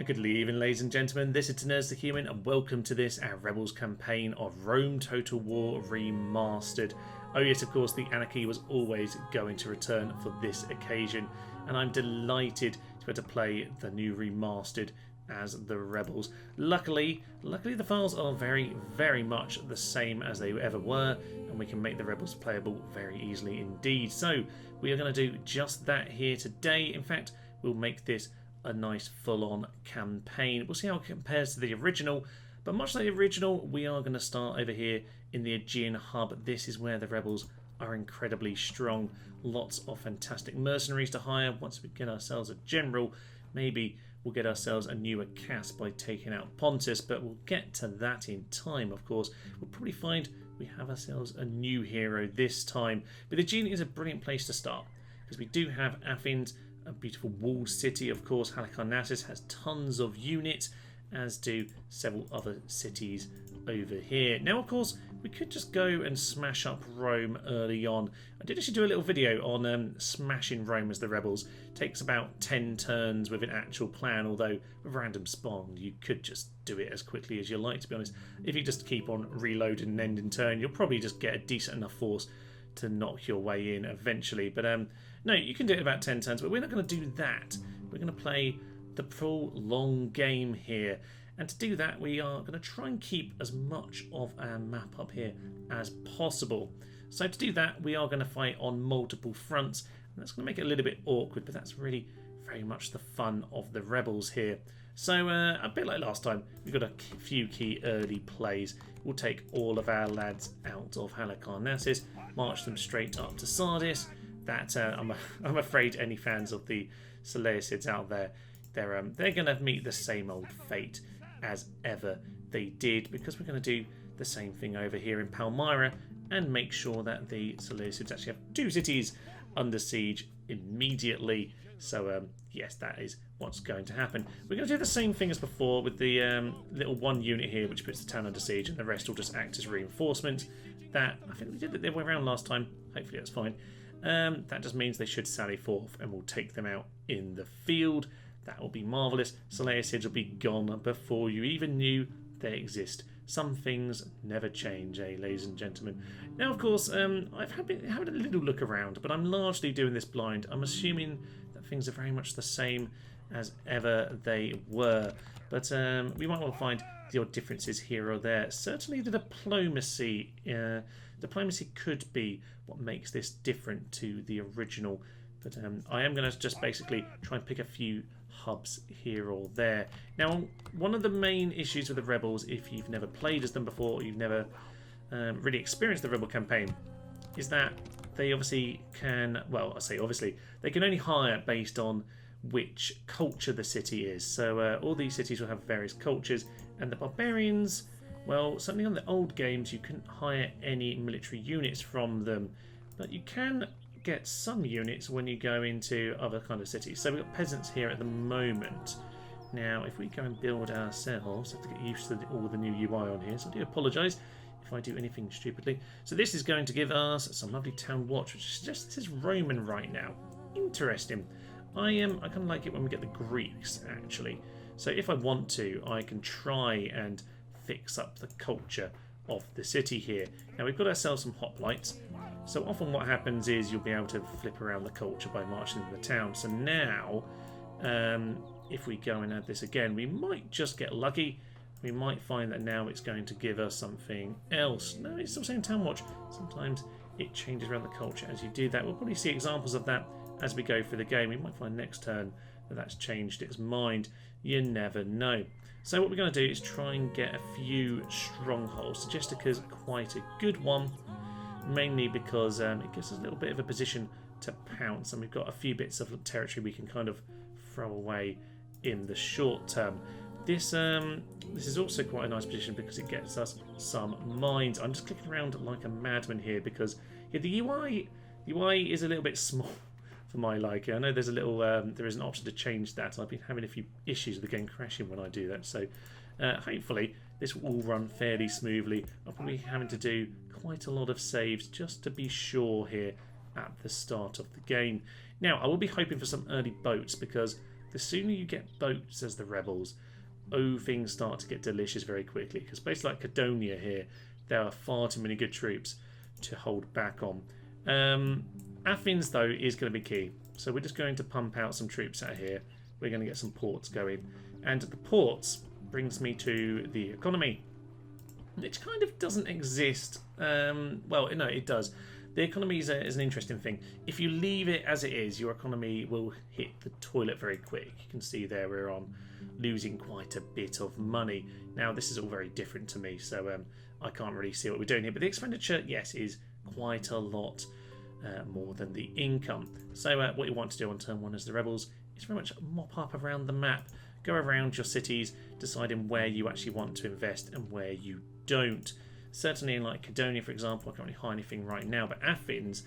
Good evening, ladies and gentlemen. This is Teners the Human, and welcome to this, our Rebels campaign of Rome Total War Remastered. Oh yes, of course, the Anarchy was always going to return for this occasion, and I'm delighted to be able to play the new Remastered as the Rebels. Luckily the files are very, very much the same as they ever were, and we can make the Rebels playable very easily indeed. So we are going to do just that here today. In fact, we'll make this a nice full-on campaign. We'll see how it compares to the original, but much like the original, we are going to start over here in the Aegean hub. This is where the Rebels are incredibly strong. Lots of fantastic mercenaries to hire. Once we get ourselves a general, maybe we'll get ourselves a newer cast by taking out Pontus, but we'll get to that in time, of course. We'll probably find we have ourselves a new hero this time. But the Aegean is a brilliant place to start, because we do have Athens, a beautiful walled city, of course. Halicarnassus has tons of units, as do several other cities over here. Now, of course, we could just go and smash up Rome early on. I did actually do a little video on smashing Rome as the Rebels. It takes about 10 turns with an actual plan, although with random spawn, you could just do it as quickly as you like, to be honest. If you just keep on reloading and ending turn, you'll probably just get a decent enough force to knock your way in eventually. But no, you can do it in about 10 turns, but we're not going to do that. We're going to play the full long game here. And to do that, we are going to try and keep as much of our map up here as possible. So to do that, we are going to fight on multiple fronts. And that's going to make it a little bit awkward, but that's really very much the fun of the Rebels here. So a bit like last time, we've got a few key early plays. We'll take all of our lads out of Halicarnassus, march them straight up to Sardis. That I'm afraid any fans of the Seleucids out there, they're going to meet the same old fate as ever they did, because we're going to do the same thing over here in Palmyra and make sure that the Seleucids actually have 2 cities under siege immediately. So yes, that is what's going to happen. We're going to do the same thing as before with the little 1 unit here, which puts the town under siege, and the rest will just act as reinforcement. That, I think we did it the other way around last time. Hopefully that's fine. That just means they should sally forth, and we'll take them out in the field. That will be marvellous. Seleucids will be gone before you even knew they exist. Some things never change, ladies and gentlemen. Now, of course, I've been having a little look around, but I'm largely doing this blind. I'm assuming that things are very much the same as ever they were. But we might want to find the odd differences here or there. Certainly the diplomacy. Diplomacy could be what makes this different to the original. But I am going to just basically try and pick a few hubs here or there. Now, one of the main issues with the Rebels, if you've never played as them before, or you've never really experienced the Rebel campaign, is that they obviously can, well, I say obviously, they can only hire based on which culture the city is. So all these cities will have various cultures, and the barbarians, well, certainly on the old games, you couldn't hire any military units from them, but you can get some units when you go into other kind of cities. So we've got peasants here at the moment. Now, if we go and build ourselves, I have to get used to all the new UI on here, so I do apologise if I do anything stupidly. So this is going to give us some lovely town watch, which suggests this is Roman right now. Interesting. I kind of like it when we get the Greeks, actually. So if I want to, I can try and fix up the culture of the city here. Now we've got ourselves some hoplites. So often what happens is you'll be able to flip around the culture by marching into the town. So now, if we go and add this again, we might just get lucky. We might find that now it's going to give us something else. No, it's still saying town watch. Sometimes it changes around the culture as you do that. We'll probably see examples of that as we go through the game. We might find next turn that that's changed its mind. You never know. So what we're going to do is try and get a few strongholds. Sagestica's quite a good one, mainly because it gives us a little bit of a position to pounce, and we've got a few bits of territory we can kind of throw away in the short term. This is also quite a nice position because it gets us some mines. I'm just clicking around like a madman here because the UI is a little bit small for my liking. I know there's a little there is an option to change that. I've been having a few issues with the game crashing when I do that, so hopefully this will all run fairly smoothly. I'll probably be having to do quite a lot of saves just to be sure here at the start of the game. Now I will be hoping for some early boats because the sooner you get boats as the rebels, things start to get delicious very quickly. Because places like Cadonia here, there are far too many good troops to hold back on. Athens, though, is going to be key. So we're just going to pump out some troops out here. We're going to get some ports going. And the ports brings me to the economy, which kind of doesn't exist. Well, no, it does. The economy is an interesting thing. If you leave it as it is, your economy will hit the toilet very quick. You can see there we're on losing quite a bit of money. Now, this is all very different to me, so I can't really see what we're doing here. But the expenditure, yes, is quite a lot more than the income. So what you want to do on turn 1 as the rebels is very much mop up around the map. Go around your cities, deciding where you actually want to invest and where you don't. Certainly in like Cadonia, for example, I can't really hide anything right now, but Athens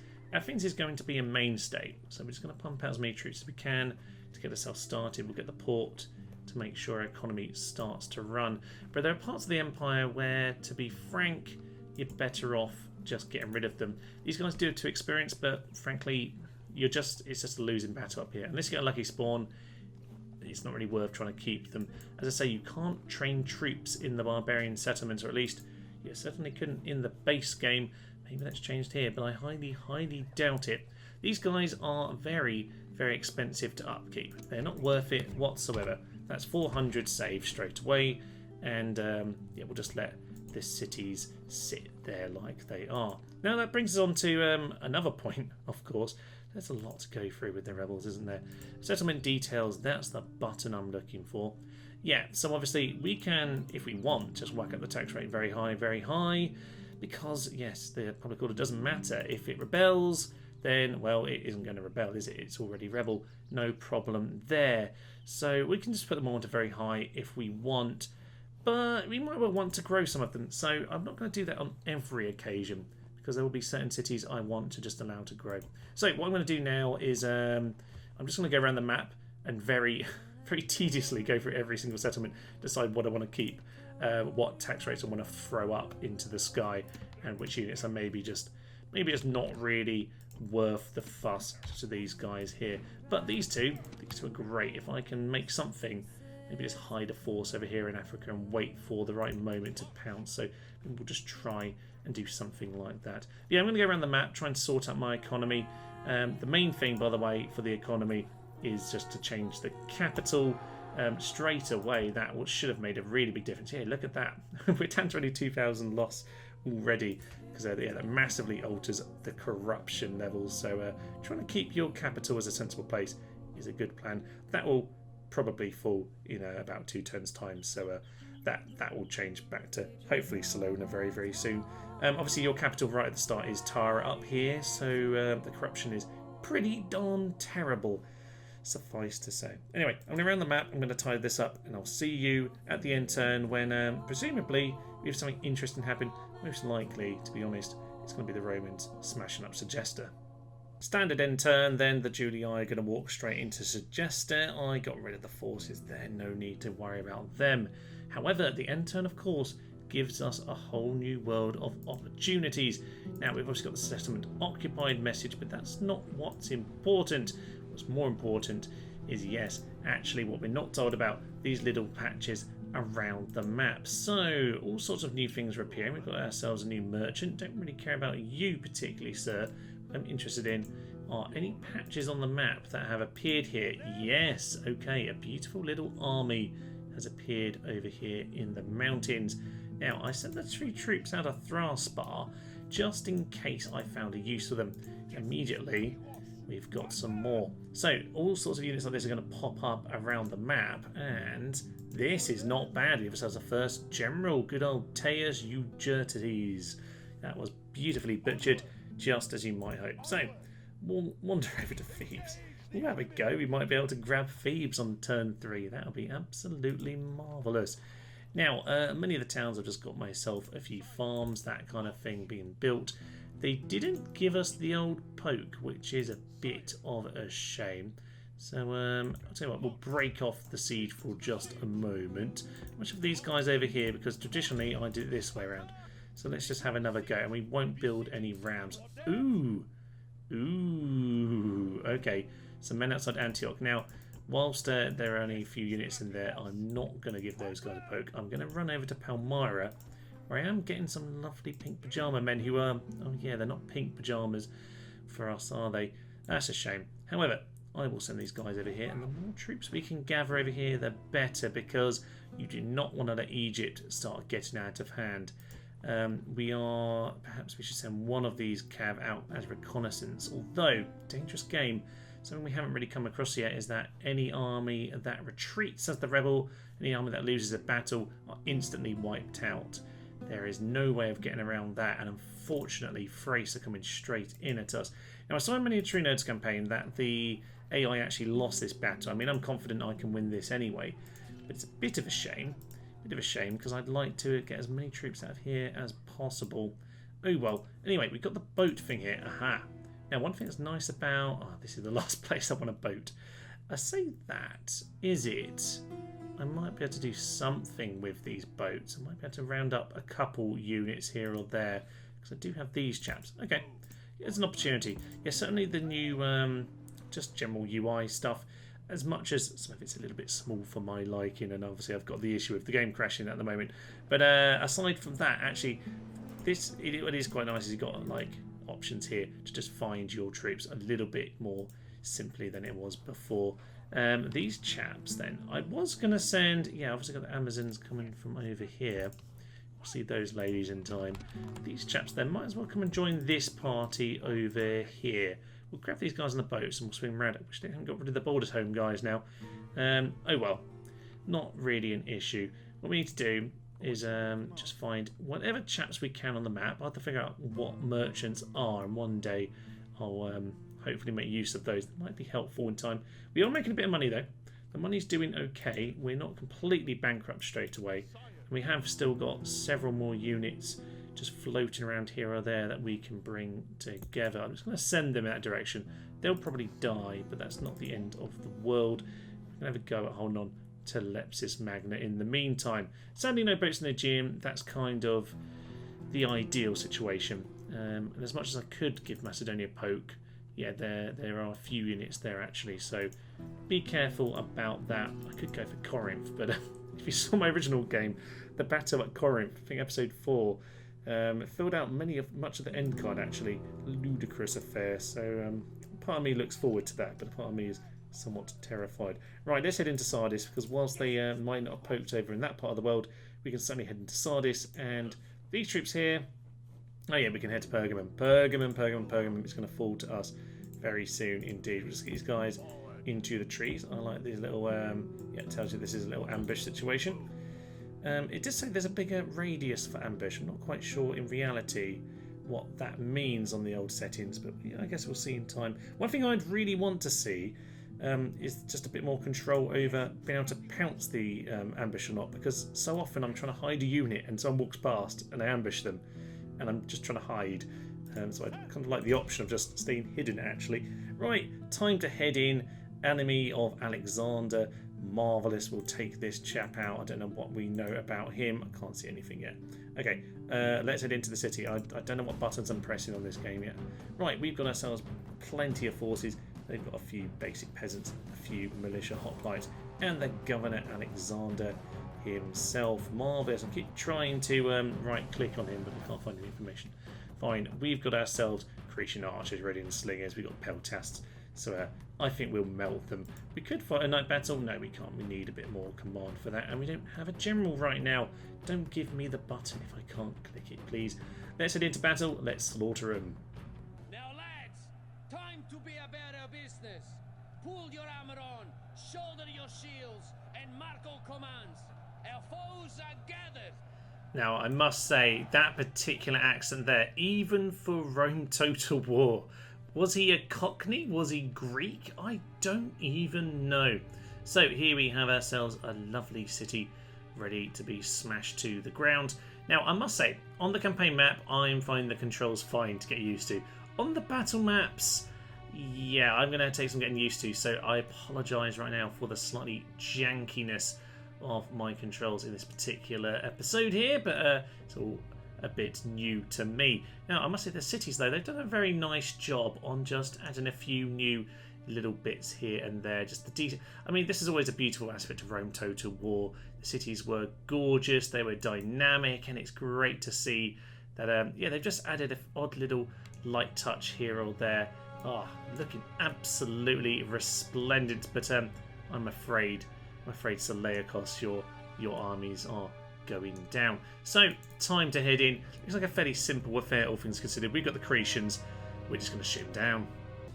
is going to be a mainstay. So we're just going to pump out as many troops as we can to get ourselves started. We'll get the port to make sure our economy starts to run. But there are parts of the empire where, to be frank, you're better off just getting rid of them. These guys do it to experience, but frankly, it's just a losing battle up here. Unless you get a lucky spawn, it's not really worth trying to keep them. As I say, you can't train troops in the barbarian settlements, or at least you certainly couldn't in the base game. Maybe that's changed here, but I highly doubt it. These guys are very, very expensive to upkeep. They're not worth it whatsoever. That's 400 saved straight away, and yeah, we'll just let the cities sit there like they are. Now that brings us on to another point, of course. There's a lot to go through with the rebels, isn't there? Settlement details, that's the button I'm looking for. Yeah, so obviously we can, if we want, just whack up the tax rate very high, because, yes, the public order doesn't matter. If it rebels, then, well, it isn't going to rebel, is it? It's already rebel. No problem there. So we can just put them all to very high if we want, but we might well want to grow some of them. So I'm not going to do that on every occasion, because there will be certain cities I want to just allow to grow. So what I'm going to do now is I'm just going to go around the map and very tediously go through every single settlement, decide what I want to keep, what tax rates I want to throw up into the sky, and which units are maybe just not really worth the fuss to these guys here. But these two are great. If I can make something, maybe just hide a force over here in Africa and wait for the right moment to pounce. So we'll just try and do something like that. Yeah, I'm going to go around the map, try and sort out my economy. The main thing, by the way, for the economy is just to change the capital straight away. That should have made a really big difference. Yeah, look at that. We're down to only 2,000 loss already, because yeah, that massively alters the corruption levels. So trying to keep your capital as a sensible place is a good plan. That will probably fall in about 2 turns time. So that will change back to hopefully Salona very soon. Obviously your capital right at the start is Tara up here, so the corruption is pretty darn terrible, suffice to say. Anyway, I'm going to around the map, I'm going to tie this up, and I'll see you at the end turn when presumably we have something interesting happen. Most likely, to be honest, it's going to be the Romans smashing up Segesta. Standard end turn, then the Julii are going to walk straight into Segesta. I got rid of the forces there, no need to worry about them. However, the end turn, of course, gives us a whole new world of opportunities. Now, we've obviously got the settlement occupied message, but that's not what's important. What's more important is, yes, actually what we're not told about, these little patches around the map. So, all sorts of new things are appearing. We've got ourselves a new merchant. Don't really care about you particularly, sir. What I'm interested in are any patches on the map that have appeared here. Yes, okay, a beautiful little army has appeared over here in the mountains. Now, I sent the 3 troops out of Thraspar just in case I found a use for them. Immediately, we've got some more. So, all sorts of units like this are going to pop up around the map, and this is not bad. We have ourselves a first general, good old Teus Eugertes. That was beautifully butchered, just as you might hope. So, we'll wander over to Thebes. We'll have a go. We might be able to grab Thebes on turn 3. That'll be absolutely marvellous. Now, many of the towns I've just got myself a few farms, that kind of thing being built. They didn't give us the old poke, which is a bit of a shame. So, I'll tell you what, we'll break off the siege for just a moment. Much of these guys over here, because traditionally I do it this way around. So let's just have another go, and we won't build any rams. Ooh, okay. Some men outside Antioch. Now, whilst there are only a few units in there, I'm not going to give those guys a poke. I'm going to run over to Palmyra, where I am getting some lovely pink pajama men who are... Oh yeah, they're not pink pajamas for us, are they? That's a shame. However, I will send these guys over here, and the more troops we can gather over here, the better, because you do not want to let Egypt start getting out of hand. Perhaps we should send one of these cav out as reconnaissance, although, dangerous game, something we haven't really come across yet is that any army that retreats as the rebel, any army that loses a battle, are instantly wiped out. There is no way of getting around that, and unfortunately Thrace are coming straight in at us. Now I saw in many a True Nerds campaign that the AI actually lost this battle. I mean, I'm confident I can win this anyway, but it's a bit of a shame. Because I'd like to get as many troops out of here as possible. Oh well. Anyway, we've got the boat thing here. Aha. Now, one thing that's nice about... Oh, this is the last place I want a boat. I say that. Is it? I might be able to do something with these boats. I might be able to round up a couple units here or there, because I do have these chaps. Okay. It's an opportunity. Yeah, certainly the new just general UI stuff. As much as some of it's a little bit small for my liking, and obviously I've got the issue of the game crashing at the moment. But aside from that, actually, what is quite nice is you've got like options here to just find your troops a little bit more simply than it was before. These chaps, then, I was going to send. Yeah, obviously got the Amazons coming from over here. We'll see those ladies in time. These chaps, then, might as well come and join this party over here. We'll grab these guys on the boats and we'll swing around. I wish they hadn't got rid of the Borders Home guys now. Oh well, not really an issue. What we need to do is just find whatever chaps we can on the map. I'll have to figure out what merchants are, and one day I'll hopefully make use of those. That might be helpful in time. We are making a bit of money though. The money's doing okay. We're not completely bankrupt straight away. And we have still got several more units just floating around here or there that we can bring together. I'm just going to send them in that direction. They'll probably die, but that's not the end of the world. We're going to have a go at holding on to Lepsis Magna in the meantime. Sadly, no boats in the Aegean. That's kind of the ideal situation. And as much as I could give Macedonia a poke, yeah, there are a few units there actually, so be careful about that. I could go for Corinth, but if you saw my original game, the battle at Corinth, I think episode 4, it filled out much of the end card actually. Ludicrous affair. So part of me looks forward to that, but part of me is somewhat terrified. Right, let's head into Sardis, because whilst they might not have poked over in that part of the world, we can certainly head into Sardis, and these troops here. Oh yeah, we can head to Pergamum. Pergamum is going to fall to us very soon indeed. We'll just get these guys into the trees. I like these little. Yeah, it tells you this is a little ambush situation. It does say there's a bigger radius for ambush. I'm not quite sure in reality what that means on the old settings, but yeah, I guess we'll see in time. One thing I'd really want to see is just a bit more control over being able to pounce the ambush or not, because so often I'm trying to hide a unit and someone walks past and I ambush them, and I'm just trying to hide. So I kind of like the option of just staying hidden actually. Right, time to head in. Enemy of Alexander. Marvellous, we'll take this chap out. I don't know what we know about him. I can't see anything yet. Okay, let's head into the city. I don't know what buttons I'm pressing on this game yet. Right, we've got ourselves plenty of forces. They've got a few basic peasants, a few militia hoplites, and the Governor Alexander himself. Marvellous. I keep trying to right click on him, but I can't find any information. Fine, we've got ourselves Cretan archers ready and slingers. We've got peltasts. So I think we'll melt them. We could fight a night battle. No, we can't. We need a bit more command for that. And we don't have a general right now. Don't give me the button if I can't click it, please. Let's head into battle. Let's slaughter them. Now, lads, time to be about our business. Pull your armor on, shoulder your shields, and mark all commands. Our foes are gathered. Now, I must say, that particular accent there, even for Rome Total War, was he a Cockney? Was he Greek? I don't even know. So here we have ourselves a lovely city ready to be smashed to the ground. Now, I must say, on the campaign map, I'm finding the controls fine to get used to. On the battle maps, yeah, I'm going to take some getting used to, so I apologise right now for the slightly jankiness of my controls in this particular episode here, but it's all a bit new to me. Now, I must say the cities, though, they've done a very nice job on just adding a few new little bits here and there. Just the detail. I mean, this is always a beautiful aspect of Rome Total War. The cities were gorgeous, they were dynamic, and it's great to see that. Yeah, they've just added an odd little light touch here or there. Oh, looking absolutely resplendent. But I'm afraid, Seleucus, your armies are going down. So time to head in. Looks like a fairly simple affair, all things considered. We've got the Cretians. We're just going to shoot them down.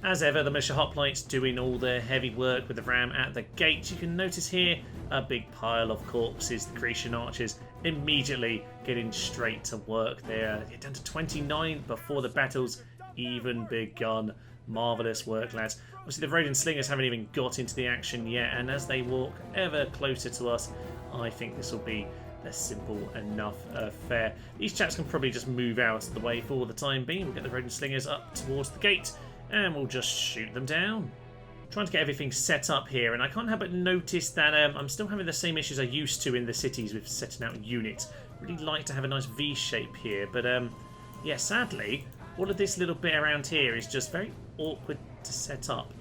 As ever, the militia hoplites doing all their heavy work with the ram at the gate. You can notice here a big pile of corpses. The Grecian archers immediately getting straight to work. They're down to 29 before the battle's even begun. Marvellous work, lads. Obviously, the Rhodian slingers haven't even got into the action yet, and as they walk ever closer to us, I think this will be a simple enough affair. These chaps can probably just move out of the way for the time being. We'll get the Rhodian slingers up towards the gate, and we'll just shoot them down. Trying to get everything set up here, and I can't help but notice that I'm still having the same issues I used to in the cities with setting out units. Really like to have a nice V shape here, but yeah, sadly, all of this little bit around here is just very awkward to set up.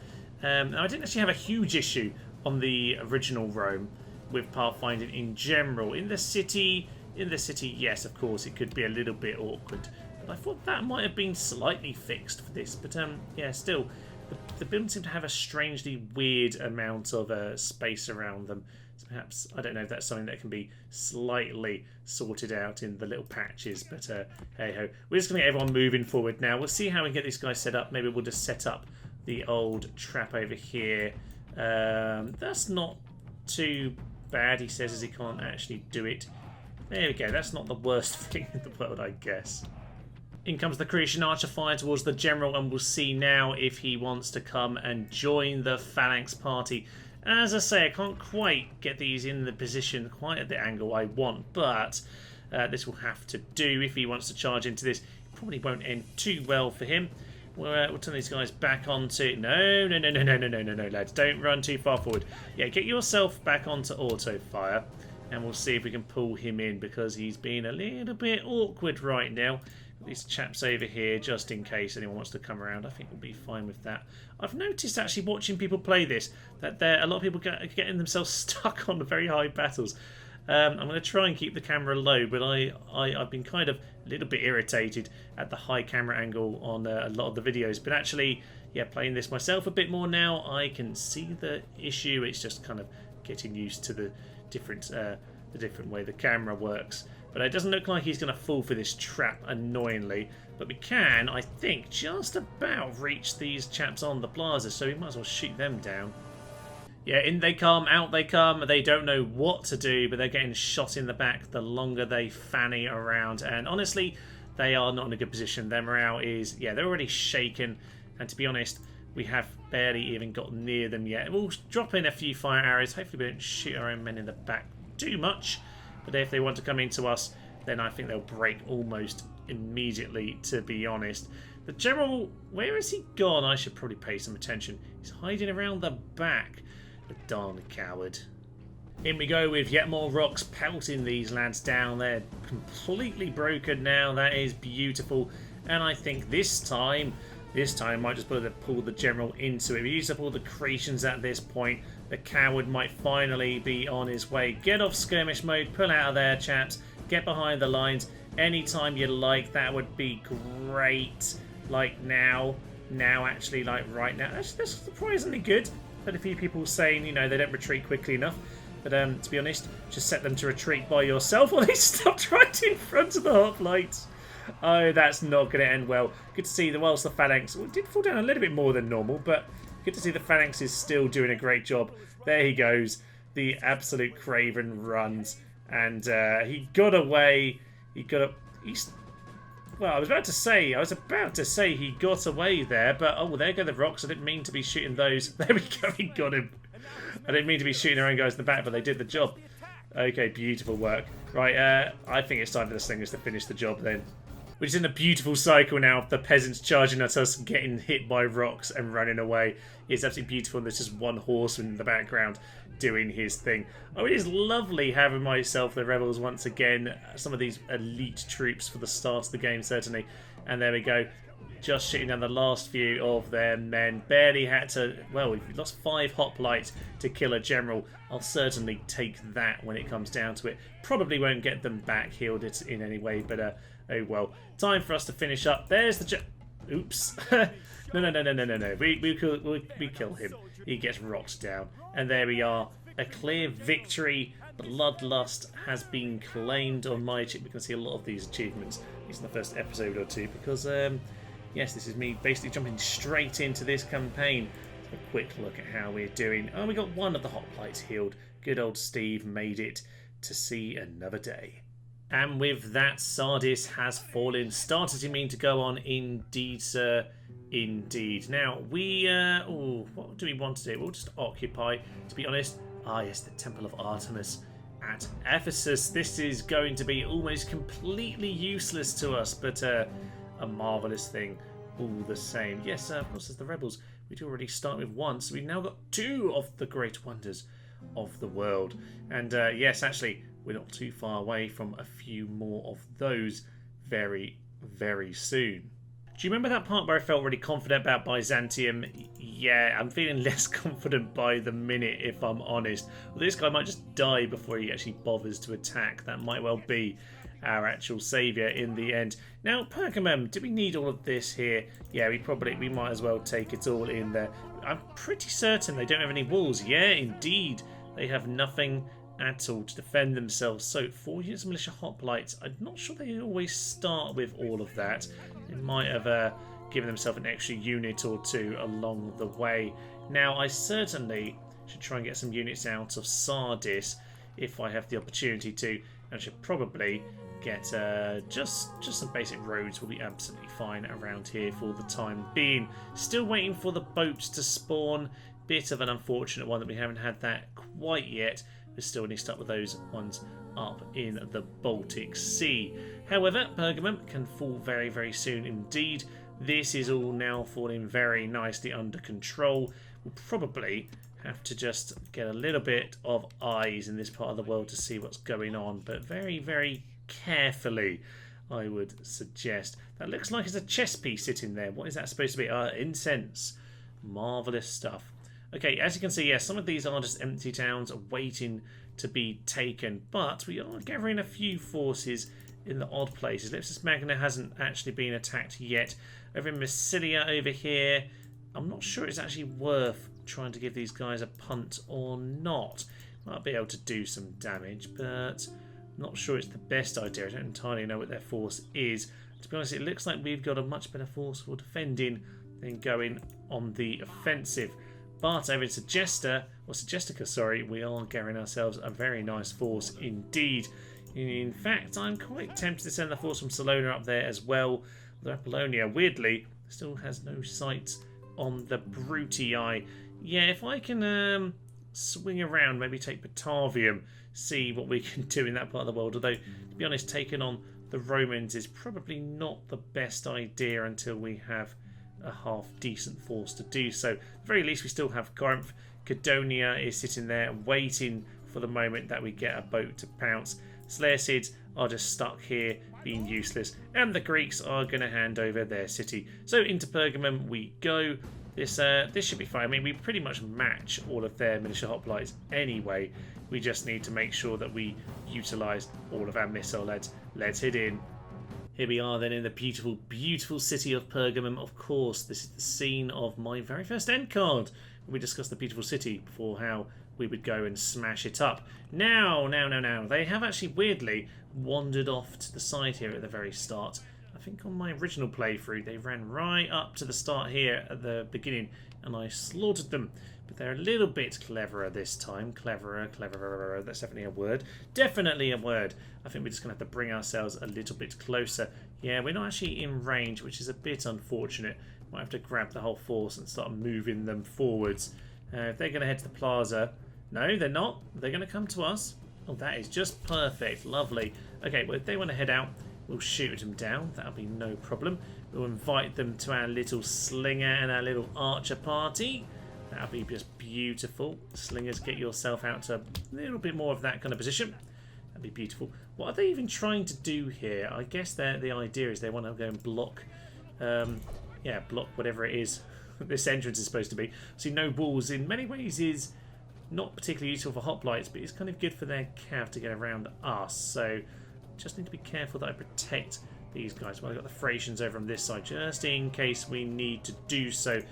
I didn't actually have a huge issue on the original Rome with pathfinding in general. In the city, yes, of course, it could be a little bit awkward. But I thought that might have been slightly fixed for this. But yeah, still, the buildings seem to have a strangely weird amount of space around them. So perhaps, I don't know if that's something that can be slightly sorted out in the little patches. But hey-ho. We're just going to get everyone moving forward now. We'll see how we get these guys set up. Maybe we'll just set up the old trap over here. That's not too bad, he says, as he can't actually do it. There we go. That's not the worst thing in the world, I guess. In comes the Cretan archer fire towards the general, and we'll see now if he wants to come and join the phalanx party. As I say, I can't quite get these in the position quite at the angle I want, but this will have to do if he wants to charge into this. It probably won't end too well for him. We'll turn these guys back onto... No, lads. Don't run too far forward. Yeah, get yourself back onto auto fire, and we'll see if we can pull him in, because he's being a little bit awkward right now. These chaps over here, just in case anyone wants to come around. I think we'll be fine with that. I've noticed, actually, watching people play this, that a lot of people are getting themselves stuck on very high battles. I'm going to try and keep the camera low, but I've been kind of a little bit irritated at the high camera angle on a lot of the videos. But actually, yeah, playing this myself a bit more now, I can see the issue. It's just kind of getting used to the different way the camera works. But it doesn't look like he's going to fall for this trap, annoyingly. But we can, I think, just about reach these chaps on the plaza, so we might as well shoot them down. Yeah, in they come, out they come. They don't know what to do, but they're getting shot in the back the longer they fanny around. And honestly, they are not in a good position. Their morale is, yeah, they're already shaken. And to be honest, we have barely even got near them yet. We'll drop in a few fire arrows. Hopefully we don't shoot our own men in the back too much. But if they want to come into us, then I think they'll break almost immediately, to be honest. The general, where has he gone? I should probably pay some attention. He's hiding around the back. The darn coward. In we go with yet more rocks pelting these lads down. They're completely broken now. That is beautiful. And I think this time I might just pull the general into it. We use up all the Cretans at this point. The coward might finally be on his way. Get off skirmish mode. Pull out of there, chaps. Get behind the lines anytime you like. That would be great. Like now. Actually, like right now. That's surprisingly good. Had a few people saying, you know, they don't retreat quickly enough. But to be honest, just set them to retreat by yourself, or they stopped right in front of the hoplites. Oh, that's not going to end well. Good to see whilst the phalanx did fall down a little bit more than normal, but good to see the phalanx is still doing a great job. There he goes. The absolute craven runs. And he got away. Well, I was about to say he got away there, but oh, there go the rocks. I didn't mean to be shooting those. There we go, he got him. I didn't mean to be shooting our own guys in the back, but they did the job. Okay, beautiful work. Right, I think it's time for the slingers to finish the job then. We're just in a beautiful cycle now of the peasants charging at us, getting hit by rocks and running away. It's absolutely beautiful. There's just one horseman in the background doing his thing. Oh, it is lovely having myself the rebels once again. Some of these elite troops for the start of the game, certainly. And there we go. just shooting down the last few of their men. Barely had to... Well, we've lost 5 hoplites to kill a general. I'll certainly take that when it comes down to it. Probably won't get them back healed it in any way, but oh well. Time for us to finish up. There's the... Oops. No. We kill him. He gets rocked down. And there we are. A clear victory. Bloodlust has been claimed on my chip. We can see a lot of these achievements, at least in the first episode or two, because yes, this is me basically jumping straight into this campaign. Let's have a quick look at how we're doing. Oh, we got one of the hoplites healed. Good old Steve made it to see another day. And with that, Sardis has fallen. Started to mean to go on, indeed, sir. Indeed. Now, what do we want to do? We'll just occupy, to be honest. Ah, yes, the Temple of Artemis at Ephesus. This is going to be almost completely useless to us, but a marvellous thing all the same. Yes, of course, as the rebels, we'd already start with 1, so we've now got 2 of the great wonders of the world. And yes, actually, we're not too far away from a few more of those very, very soon. Do you remember that part where I felt really confident about Byzantium? Yeah, I'm feeling less confident by the minute, if I'm honest. Well, this guy might just die before he actually bothers to attack. That might well be our actual saviour in the end. Now, Pergamum, do we need all of this here? Yeah, we might as well take it all in there. I'm pretty certain they don't have any walls. Yeah, indeed. They have nothing at all to defend themselves. So 4 units of militia hoplites. I'm not sure they always start with all of that. They might have given themselves an extra unit or 2 along the way. Now I certainly should try and get some units out of Sardis if I have the opportunity to. I should probably get just some basic roads will be absolutely fine around here for the time being. Still waiting for the boats to spawn. Bit of an unfortunate one that we haven't had that quite yet. We still need to start with those ones up in the Baltic Sea. However, Pergamum can fall very, very soon indeed. This is all now falling very nicely under control. We'll probably have to just get a little bit of eyes in this part of the world to see what's going on, but very, very carefully, I would suggest. That looks like it's a chess piece sitting there. What is that supposed to be? Incense. Marvellous stuff. Okay, as you can see, yes, some of these are just empty towns waiting to be taken, but we are gathering a few forces in the odd places. Leptis Magna hasn't actually been attacked yet. Over in Massilia over here, I'm not sure it's actually worth trying to give these guys a punt or not. Might be able to do some damage, but not sure it's the best idea. I don't entirely know what their force is. To be honest, it looks like we've got a much better force for defending than going on the offensive. But over in Segestica, we are gathering ourselves a very nice force indeed. In fact, I'm quite tempted to send the force from Salona up there as well. Although Apollonia, weirdly, still has no sights on the Brutii. Yeah, if I can swing around, maybe take Batavium, see what we can do in that part of the world. Although, to be honest, taking on the Romans is probably not the best idea until we have a half-decent force to do so. At the very least, we still have Corinth. Cadonia is sitting there waiting for the moment that we get a boat to pounce. Seleucids are just stuck here being useless, and the Greeks are going to hand over their city. So into Pergamum we go. This should be fine. I mean, we pretty much match all of their militia hoplites anyway. We just need to make sure that we utilise all of our missile leads. Let's head in. Here we are then in the beautiful, beautiful city of Pergamum. Of course, this is the scene of my very first end card. We discussed the beautiful city before, how we would go and smash it up. Now. They have actually weirdly wandered off to the side here at the very start. I think on my original playthrough, they ran right up to the start here at the beginning, and I slaughtered them. But they're a little bit cleverer this time. Cleverer. That's definitely a word. Definitely a word. I think we're just going to have to bring ourselves a little bit closer. Yeah, we're not actually in range, which is a bit unfortunate. Might have to grab the whole force and start moving them forwards. If they're going to head to the plaza... No, they're not. They're going to come to us. Oh, that is just perfect. Lovely. Okay, well, if they want to head out, we'll shoot them down. That'll be no problem. We'll invite them to our little slinger and our little archer party. That'll be just beautiful. Slingers, get yourself out to a little bit more of that kind of position. That'd be beautiful. What are they even trying to do here? I guess the idea is they want to go and block yeah, block whatever it is this entrance is supposed to be. See, no walls in many ways is not particularly useful for hoplites, but it's kind of good for their cav to get around us. So just need to be careful that I protect these guys. Well, I've got the Thracians over on this side just in case we need to do so. You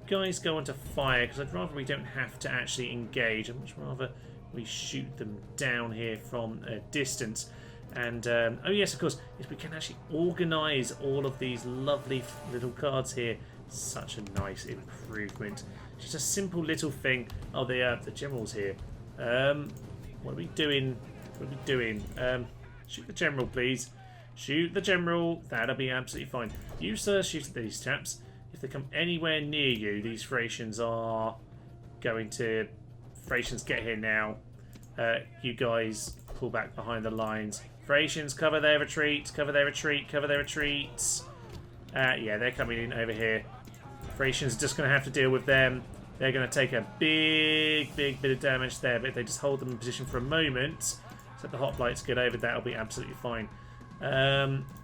guys go onto fire because I'd rather we don't have to actually engage. I'd much rather we shoot them down here from a distance. And oh yes, of course, yes, we can actually organise all of these lovely little cards here. Such a nice improvement. Just a simple little thing. Oh, the general's here. What are we doing? What are we doing? Shoot the general, please. Shoot the general. That'll be absolutely fine. You, sir, shoot at these chaps. If they come anywhere near you, these Thracians are going to... Thracians, get here now. You guys pull back behind the lines. Thracians, cover their retreat. Cover their retreat. Cover their retreats. Yeah, they're coming in over here. Thracians are just going to have to deal with them. They're going to take a big bit of damage there, but if they just hold them in position for a moment, so the hoplites get over, that'll be absolutely fine.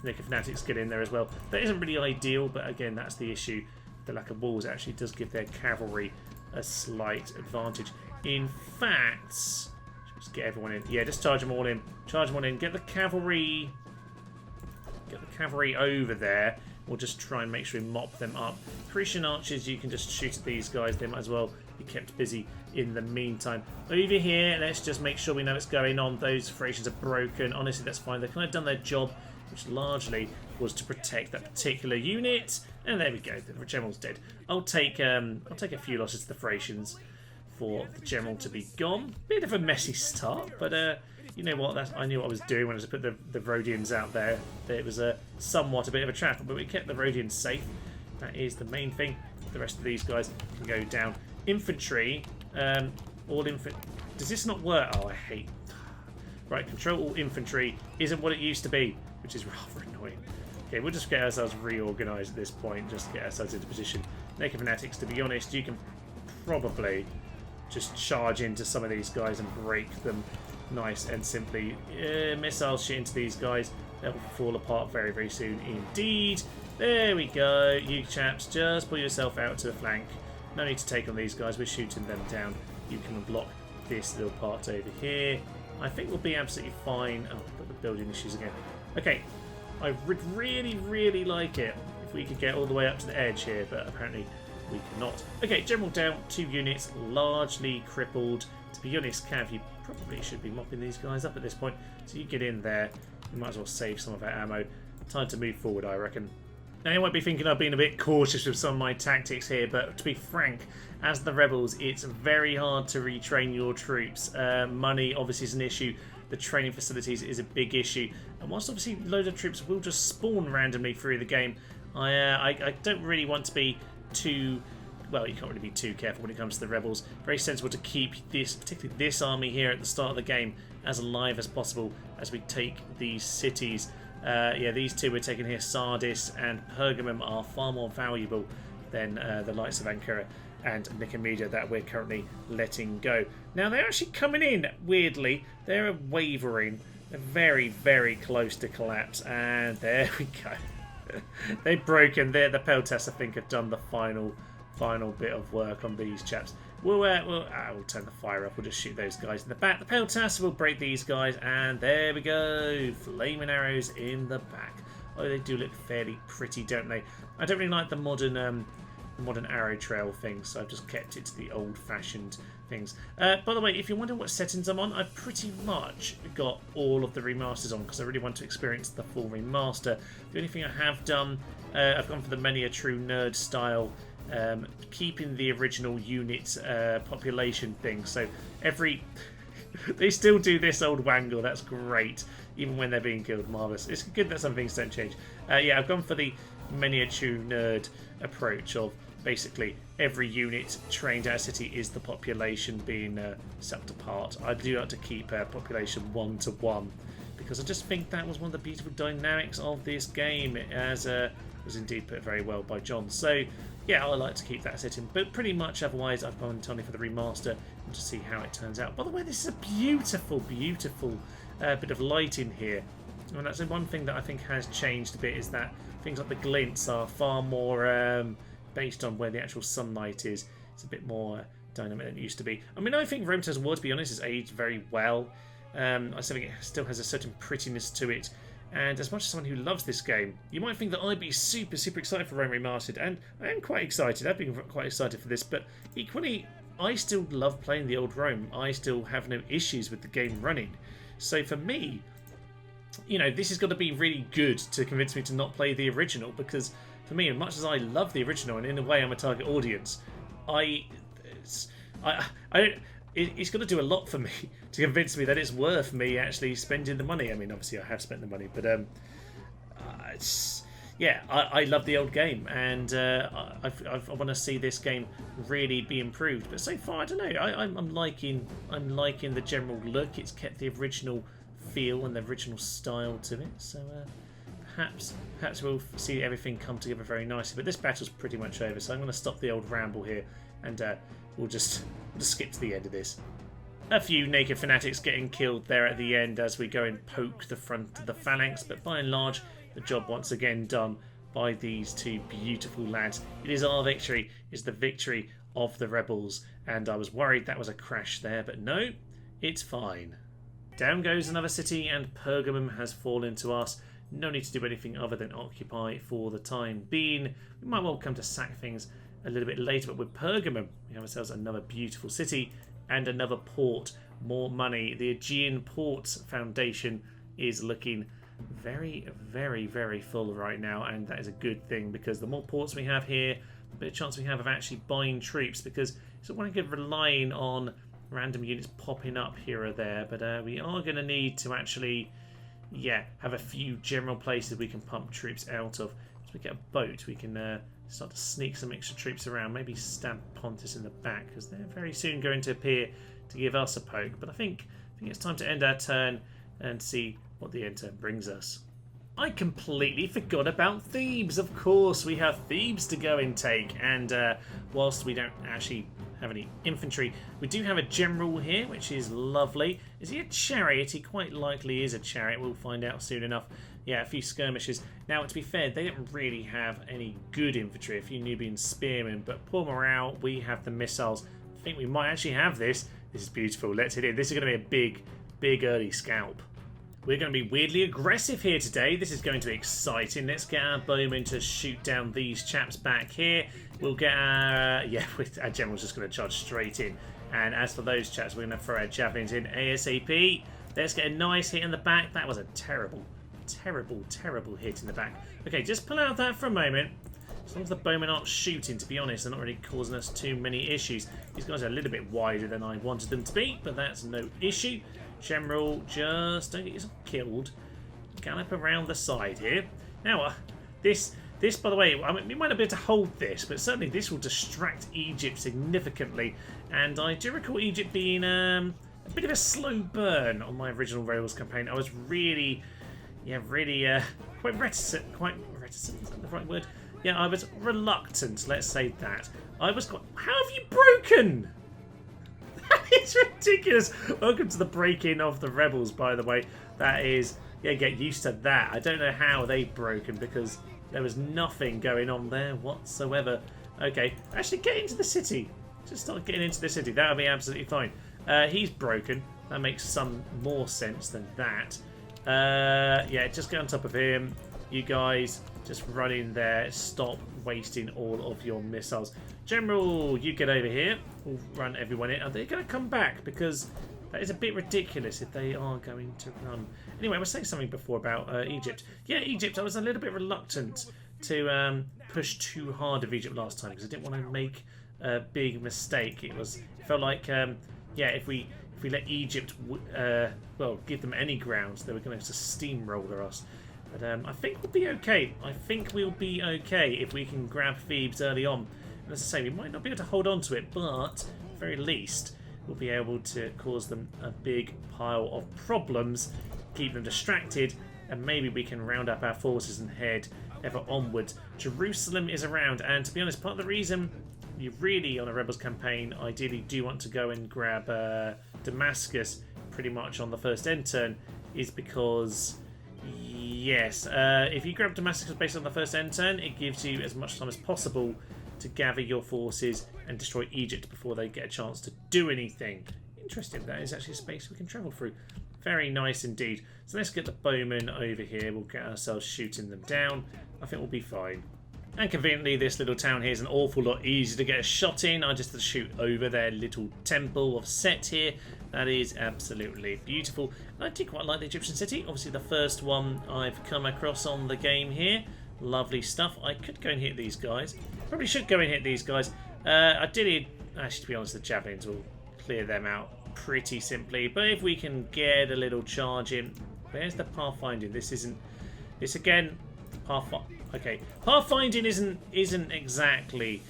Nick Fanatics get in there as well. That isn't really ideal, but again, that's the issue. The lack of walls actually does give their cavalry a slight advantage. In fact, just get everyone in. Yeah, just charge them all in. Charge them all in. Get the cavalry over there. We'll just try and make sure we mop them up. Christian archers, you can just shoot at these guys. They might as well be kept busy in the meantime. Over here, let's just make sure we know what's going on. Those Thracians are broken. Honestly, that's fine. They've kind of done their job, which largely was to protect that particular unit. And there we go. The general's dead. I'll take a few losses to the Thracians for the general to be gone. Bit of a messy start, but you know what? I knew what I was doing when I put the Rhodians out there. It was somewhat a bit of a trap, but we kept the Rhodians safe. That is the main thing. The rest of these guys can go down. Infantry, all infantry. Does this not work? Oh, I hate. Right, control all infantry isn't what it used to be, which is rather annoying. Okay, we'll just get ourselves reorganised at this point, just to get ourselves into position. Naked Fanatics, to be honest, you can probably just charge into some of these guys and break them nice and simply. Missile shit into these guys. That will fall apart very, very soon indeed. There we go. You chaps, just pull yourself out to the flank. No need to take on these guys. We're shooting them down. You can block this little part over here. I think we'll be absolutely fine. Oh, got the building issues again. Okay. I would really, really like it if we could get all the way up to the edge here, but apparently we cannot. Okay, general down. 2 units, largely crippled. To be honest, Cav, you probably should be mopping these guys up at this point. So you get in there. You might as well save some of our ammo. Time to move forward, I reckon. Now, you might be thinking I've been a bit cautious with some of my tactics here, but to be frank, as the rebels, it's very hard to retrain your troops. Money, obviously, is an issue. The training facilities is a big issue. And whilst, obviously, loads of troops will just spawn randomly through the game, I don't really want to be too... Well, you can't really be too careful when it comes to the rebels. Very sensible to keep this, particularly this army here at the start of the game, as alive as possible as we take these cities. Yeah, these two we're taking here, Sardis and Pergamum, are far more valuable than the likes of Ankara and Nicomedia that we're currently letting go. Now, they're actually coming in, weirdly. They're wavering. They're very, very close to collapse. And there we go. They've broken. The Peltas, I think, have done the final bit of work on these chaps. We'll turn the fire up. We'll just shoot those guys in the back. The Peltas will break these guys, and there we go. Flaming arrows in the back. Oh, they do look fairly pretty, don't they? I don't really like the modern arrow trail things, so I've just kept it to the old-fashioned things. By the way, if you're wondering what settings I'm on, I've pretty much got all of the remasters on because I really want to experience the full remaster. The only thing I have done, I've gone for the many a true nerd style. Keeping the original unit population thing, so they still do this old wangle. That's great, even when they're being killed. Marvellous. It's good that some things don't change. Yeah, I've gone for the miniature nerd approach of basically every unit trained at a city is the population being sucked apart. I do like to keep population 1-to-1 because I just think that was one of the beautiful dynamics of this game, as was indeed put very well by John. So yeah, I like to keep that setting, but pretty much otherwise I've gone entirely for the remaster and to see how it turns out. By the way, this is a beautiful, beautiful bit of light in here. And that's the one thing that I think has changed a bit, is that things like the glints are far more based on where the actual sunlight is. It's a bit more dynamic than it used to be. I mean, I think Rome Total War, to be honest, has aged very well. I still think it still has a certain prettiness to it. And as much as someone who loves this game, you might think that I'd be super, super excited for Rome Remastered. And I am quite excited. I've been quite excited for this. But equally, I still love playing the old Rome. I still have no issues with the game running. So for me, you know, this has got to be really good to convince me to not play the original. Because for me, as much as I love the original, and in a way I'm a target audience, it's got to do a lot for me to convince me that it's worth me actually spending the money. I mean, obviously I have spent the money, but I love the old game, and I want to see this game really be improved. But so far, I don't know. I'm liking the general look. It's kept the original feel and the original style to it. So perhaps we'll see everything come together very nicely. But this battle's pretty much over, so I'm going to stop the old ramble here, and we'll just skip to the end of this. A few naked fanatics getting killed there at the end as we go and poke the front of the phalanx, but by and large, the job once again done by these two beautiful lads. It is our victory, it's the victory of the rebels, and I was worried that was a crash there, but no, it's fine. Down goes another city, and Pergamum has fallen to us. No need to do anything other than occupy for the time being. We might well come to sack things a little bit later, but with Pergamum, we have ourselves another beautiful city and another port. More money. The Aegean Ports Foundation is looking very, very, very full right now, and that is a good thing, because the more ports we have here, the better chance we have of actually buying troops, because it's not very good relying on random units popping up here or there, but we are going to need to actually have a few general places we can pump troops out of. As we get a boat, we can start to sneak some extra troops around, maybe stab Pontus in the back, because they're very soon going to appear to give us a poke. But I think it's time to end our turn and see what the end turn brings us. I completely forgot about Thebes. Of course, we have Thebes to go and take, and whilst we don't actually have any infantry, we do have a general here, which is lovely. Is he a chariot? He quite likely is a chariot. We'll find out soon enough. Yeah, a few skirmishes. Now, to be fair, they don't really have any good infantry, a few Nubian spearmen, but poor morale, we have the missiles. I think we might actually have this. This is beautiful. Let's hit it. This is going to be a big, big early scalp. We're going to be weirdly aggressive here today. This is going to be exciting. Let's get our bowmen to shoot down these chaps back here. We'll get our... our general's just going to charge straight in. And as for those chaps, we're going to throw our javelins in ASAP. Let's get a nice hit in the back. That was a terrible, terrible, terrible hit in the back. Okay, just pull out that for a moment. As long as the bowmen aren't shooting, to be honest, they're not really causing us too many issues. These guys are a little bit wider than I wanted them to be, but that's no issue. General, just don't get yourself killed. Gallop around the side here. Now, this, by the way, I mean, we might not be able to hold this, but certainly this will distract Egypt significantly. And I do recall Egypt being a bit of a slow burn on my original Rails campaign. I was really quite reticent. Quite reticent, is that the right word? Yeah, I was reluctant, let's say that. I was quite... How have you broken? That is ridiculous. Welcome to the break-in of the rebels, by the way. That is... Yeah, get used to that. I don't know how they've broken, because there was nothing going on there whatsoever. Okay, actually get into the city. Just start getting into the city. That'll be absolutely fine. He's broken. That makes some more sense than that. Just get on top of him. You guys just run in there. Stop wasting all of your missiles. General, you get over here. We'll run everyone in. Are they going to come back? Because that is a bit ridiculous if they are going to run. Anyway, I was saying something before about Egypt. Yeah, Egypt. I was a little bit reluctant to push too hard of Egypt last time, because I didn't want to make a big mistake. It felt like if we let Egypt give them any grounds, they were going to steamroller us. But I think we'll be okay. I think we'll be okay if we can grab Thebes early on. And as I say, we might not be able to hold on to it, but at the very least, we'll be able to cause them a big pile of problems, keep them distracted, and maybe we can round up our forces and head ever onwards. Jerusalem is around, and to be honest, part of the reason you really, on a Rebels campaign, ideally do want to go and grab Damascus pretty much on the first end turn is because Yes, if you grab Damascus based on the first end turn, it gives you as much time as possible to gather your forces and destroy Egypt before they get a chance to do anything. Interesting, that is actually a space we can travel through. Very nice indeed. So let's get the bowmen over here. We'll get ourselves shooting them down. I think we'll be fine. And conveniently, this little town here is an awful lot easier to get a shot in. I just have to shoot over their little temple of Set here. That is absolutely beautiful. I do quite like the Egyptian city. Obviously, the first one I've come across on the game here. Lovely stuff. I could go and hit these guys. Probably should go and hit these guys. Actually, to be honest, the javelins will clear them out pretty simply. But if we can get a little charge in, where's the pathfinding? This isn't. This again. Okay, pathfinding isn't exactly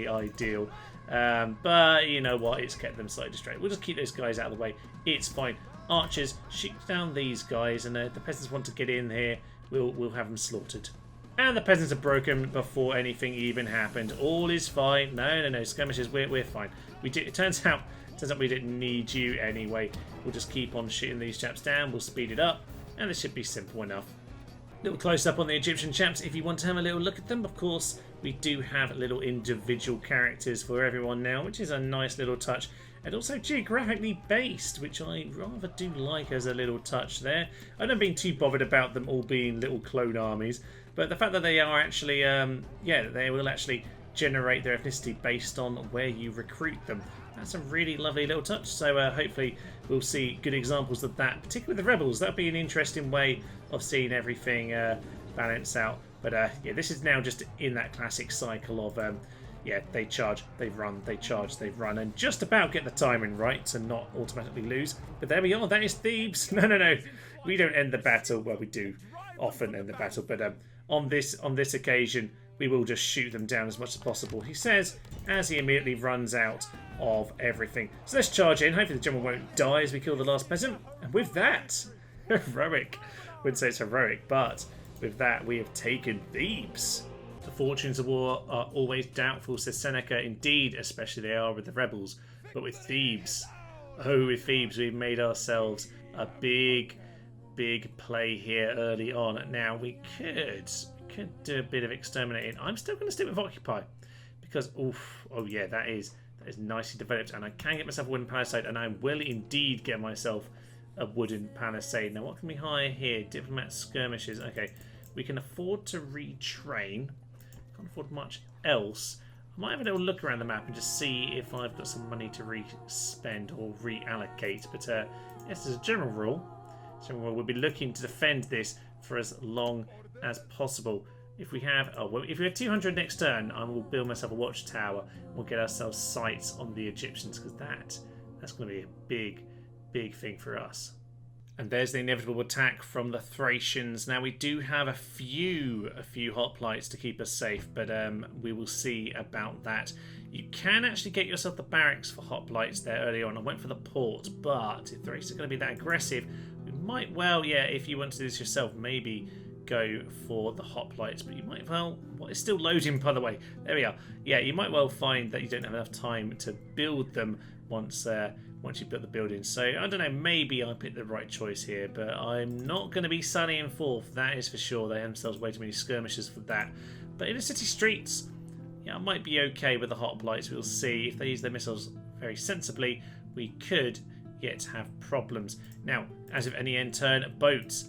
ideal. But you know what? It's kept them slightly distracted. We'll just keep those guys out of the way. It's fine. Archers, shoot down these guys, and the peasants want to get in here. We'll have them slaughtered. And the peasants are broken before anything even happened. All is fine. No. Skirmishes, we're fine. It turns out we didn't need you anyway. We'll just keep on shooting these chaps down. We'll speed it up, and this should be simple enough. Little close up on the Egyptian chaps if you want to have a little look at them. Of course, we do have little individual characters for everyone now, which is a nice little touch. And also geographically based, which I rather do like as a little touch there. I don't being too bothered about them all being little clone armies, but the fact that they are actually, they will actually generate their ethnicity based on where you recruit them. That's a really lovely little touch. So hopefully we'll see good examples of that, particularly with the rebels. That'll be an interesting way of seeing everything balance out. But this is now just in that classic cycle of they charge, they run, they charge, they run, and just about get the timing right to not automatically lose. But there we are. That is Thebes. No. We don't end the battle. Well, we do often end the battle, but on this occasion, we will just shoot them down as much as possible. He says as he immediately runs out of everything. So let's charge in. Hopefully the general won't die as we kill the last peasant. And with that, heroic. I wouldn't say it's heroic, but with that, we have taken Thebes. The fortunes of war are always doubtful, says Seneca. Indeed, especially they are with the rebels. But with Thebes, we've made ourselves a big play here early on. Now, we could do a bit of exterminating. I'm still going to stick with Occupy. Because, that is nicely developed. And I can get myself a wooden palisade. And I will indeed get myself a wooden palisade. Now, what can we hire here? Diplomat skirmishes. Okay, we can afford to retrain. Can't afford much else. I might have a little look around the map and just see if I've got some money to re-spend or reallocate. But yes, as a general rule, we'll be looking to defend this for as long as possible. If we have 200 next turn, I will build myself a watchtower. We'll get ourselves sights on the Egyptians because that's going to be a big thing for us. And there's the inevitable attack from the Thracians. Now we do have a few hoplites to keep us safe, but we will see about that. You can actually get yourself the barracks for hoplites there early on. I went for the port, but if Thracians are going to be that aggressive, we might if you want to do this yourself, maybe go for the hoplites, but you might it's still loading, by the way. There we are. Yeah, you might well find that you don't have enough time to build them once you build the building. So I don't know, maybe I picked the right choice here, but I'm not going to be sallying forth, that is for sure. They have themselves way too many skirmishes for that. But in the city streets, I might be okay with the hoplites. We'll see. If they use their missiles very sensibly, we could yet have problems. Now, as of any end turn, boats.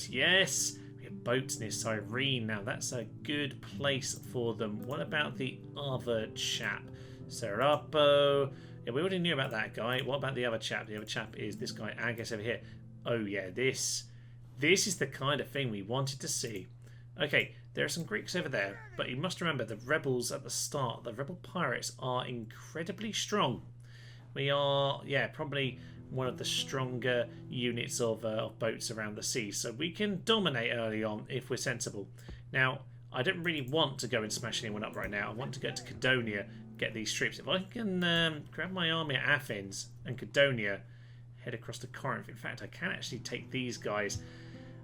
Yes, we have boats near Cyrene. Now, that's a good place for them. What about the other chap? Serapo. Yeah, we already knew about that guy. What about the other chap? The other chap is this guy, Agus, over here. Oh, yeah, this is the kind of thing we wanted to see. Okay, there are some Greeks over there, but you must remember the rebels at the start, the rebel pirates are incredibly strong. We are, probably one of the stronger units of boats around the sea, so we can dominate early on if we're sensible. Now, I don't really want to go and smash anyone up right now. I want to go to Cadonia, get these troops. If I can grab my army at Athens and Cadonia, head across to Corinth. In fact, I can actually take these guys.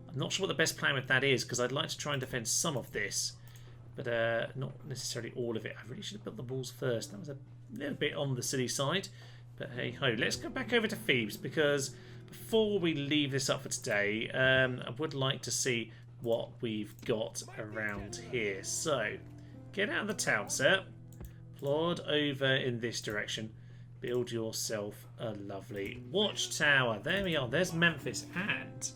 I'm not sure what the best plan with that is, because I'd like to try and defend some of this, but not necessarily all of it. I really should have built the walls first. That was a little bit on the silly side. But hey ho, let's go back over to Thebes, because before we leave this up for today, I would like to see what we've got around here. So, get out of the town, sir. Plod over in this direction. Build yourself a lovely watchtower. There we are. There's Memphis. And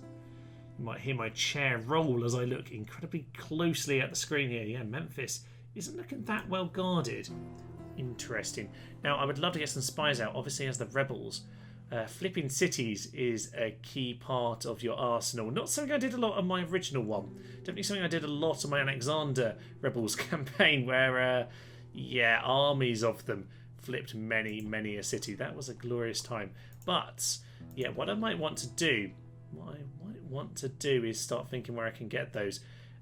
you might hear my chair roll as I look incredibly closely at the screen here. Yeah, Memphis isn't looking that well guarded. Interesting. Now, I would love to get some spies out, obviously, as the rebels. Flipping cities is a key part of your arsenal. Not something I did a lot on my original one. Definitely something I did a lot on my Alexander Rebels campaign, where, yeah, armies of them flipped many a city. That was a glorious time. But, yeah, what I might want to do, is start thinking where I can get those.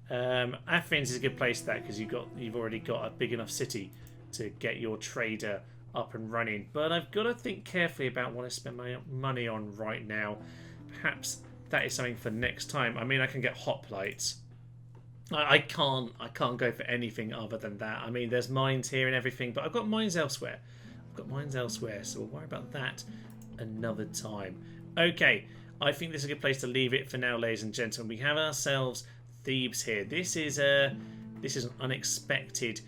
Athens is a good place for that, because you've already got a big enough city to get your trader up and running. But I've got to think carefully about what I spend my money on right now. Perhaps that is something for next time. I mean, I can get hoplites. I can't go for anything other than that. I mean, there's mines here and everything, but I've got mines elsewhere. So we'll worry about that another time. Okay, I think this is a good place to leave it for now, ladies and gentlemen. We have ourselves Thebes here. This is an unexpected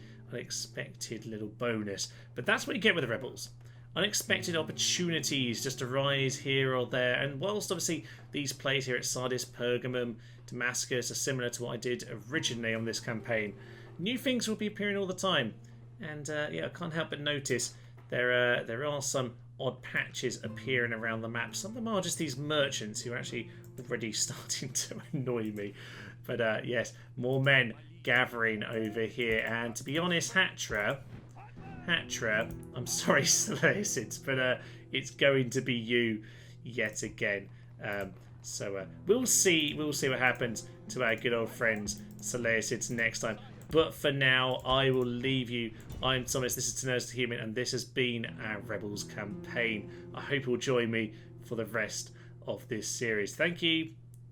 little bonus, but that's what you get with the rebels. Unexpected opportunities just arise here or there, and whilst obviously these plays here at Sardis, Pergamum, Damascus are similar to what I did originally on this campaign, new things will be appearing all the time. And yeah, I can't help but notice there are some odd patches appearing around the map. Some of them are just these merchants who are actually already starting to annoy me. But yes, more men gathering over here, and to be honest, Hatra, I'm sorry, Seleucids, but it's going to be you yet again. So we'll see what happens to our good old friends Seleucids next time. But for now, I will leave you. I'm Thomas, this is Tener's the Human, and this has been our Rebels campaign. I hope you'll join me for the rest of this series. Thank you,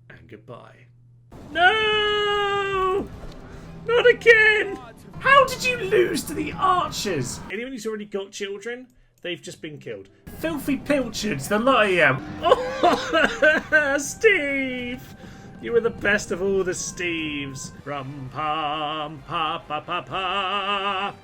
and goodbye. No! Not again! How did you lose to the archers? Anyone who's already got children, they've just been killed. Filthy pilchards, the lot of you. Oh, Steve! You were the best of all the Steves. Rum pum pa pa pa pa.